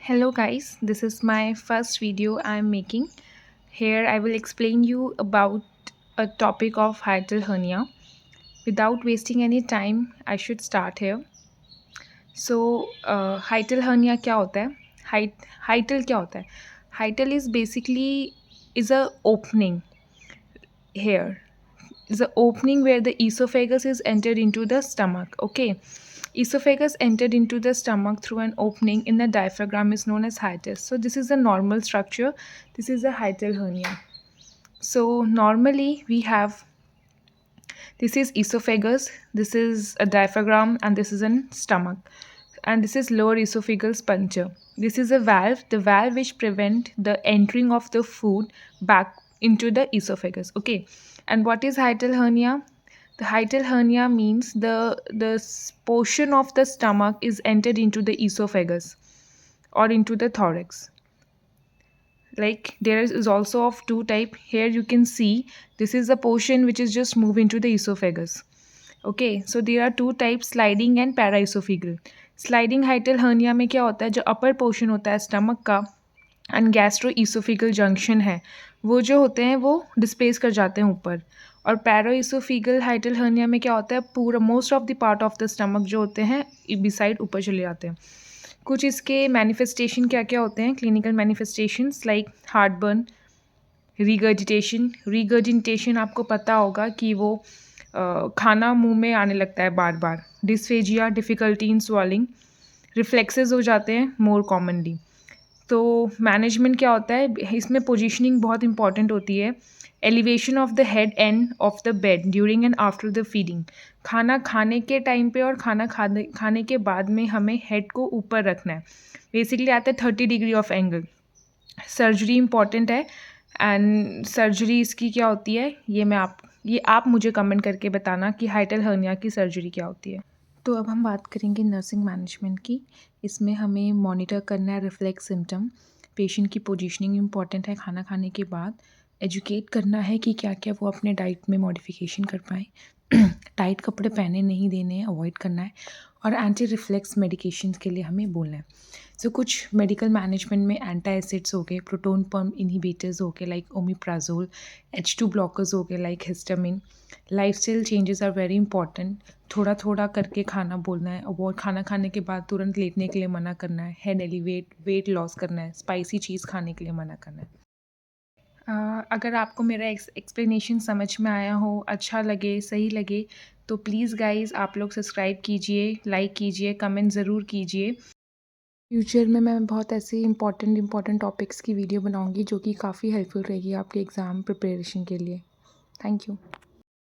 Hello guys, this is my first video I am making. Here I will explain you about a topic of hiatal hernia. Without wasting any time, I should start here. So, hiatal hernia क्या होता है? Hiatal क्या होता है? Hiatal is basically is a opening here. Is the opening where the esophagus is entered into the stomach. Okay, esophagus entered into the stomach through an opening in the diaphragm is known as hiatus. So this is a normal structure. This is a hiatal hernia. So normally we have this is esophagus, this is a diaphragm, and this is an stomach. And this is lower esophageal sphincter. This is a valve, the valve which prevent the entering of the food back into the esophagus. Okay. And what is hiatal hernia? The hiatal hernia means the portion of the stomach is entered into the esophagus or into the thorax. Like there is also of two type. Here you can see this is the portion which is just move into the esophagus. Okay, so there are two types, sliding and paraesophageal. Sliding हाइटल hernia में क्या होता है, जो upper portion होता है stomach का and gastro ईसोफिगल junction है, वो जो होते हैं वो डिस्प्लेस कर जाते हैं ऊपर. और पैराइसोफिगल हाइटल हर्निया में क्या होता है, पूरा most of the part of the stomach जो होते हैं बिसाइड ऊपर चले जाते हैं. कुछ इसके मैनिफेस्टेशन क्या क्या होते हैं, clinical manifestations like heartburn, regurgitation आपको पता होगा कि वो खाना मुंह में आने लगता है बार बार. Dysphagia, difficulty in swallowing, reflexes हो जाते हैं मोर कॉमनली. तो मैनेजमेंट क्या होता है इसमें, पोजीशनिंग बहुत इंपॉर्टेंट होती है. Elevation of the head end of the bed during and after the feeding. खाना खाने के टाइम पे और खाना खाने के बाद में हमें हेड को ऊपर रखना है. बेसिकली आता है 30 degree of angle. Surgery important है. एंड सर्जरी इसकी क्या होती है, ये आप मुझे कमेंट करके बताना कि हाइटल हर्निया की सर्जरी क्या होती है. तो अब हम बात करेंगे नर्सिंग मैनेजमेंट की. इसमें हमें मॉनिटर करना है रिफ्लेक्स सिम्टम. पेशेंट की पोजीशनिंग इंपॉर्टेंट है खाना खाने के बाद. एजुकेट करना है कि क्या क्या वो अपने डाइट में मॉडिफिकेशन कर पाएँ. टाइट कपड़े पहने नहीं देने हैं, अवॉइड करना है. और एंटी रिफ्लेक्स मेडिकेशन के लिए हमें बोलना है. सो कुछ मेडिकल मैनेजमेंट में एंटी एसिड्स हो गए, प्रोटोन पम्प इनहिबिटर्स हो गए लाइक ओमिप्राजोल, H2 ब्लॉकर्स हो गए like histamine. Lifestyle changes are very important. थोड़ा थोड़ा करके खाना बोलना है. और खाना खाने के बाद तुरंत लेटने के लिए मना करना है. हेड एलिवेट, वेट लॉस करना है. स्पाइसी चीज़ खाने के लिए मना करना है. अगर आपको मेरा एक्सप्लेनेशन समझ में आया हो, अच्छा लगे, सही लगे, तो प्लीज़ गाइज़ आप लोग सब्सक्राइब कीजिए, लाइक कीजिए, कमेंट ज़रूर कीजिए. फ्यूचर में मैं बहुत ऐसे इंपॉर्टेंट टॉपिक्स की वीडियो बनाऊंगी जो कि काफ़ी हेल्पफुल रहेगी आपके एग्ज़ाम प्रिपरेशन के लिए. Thank you.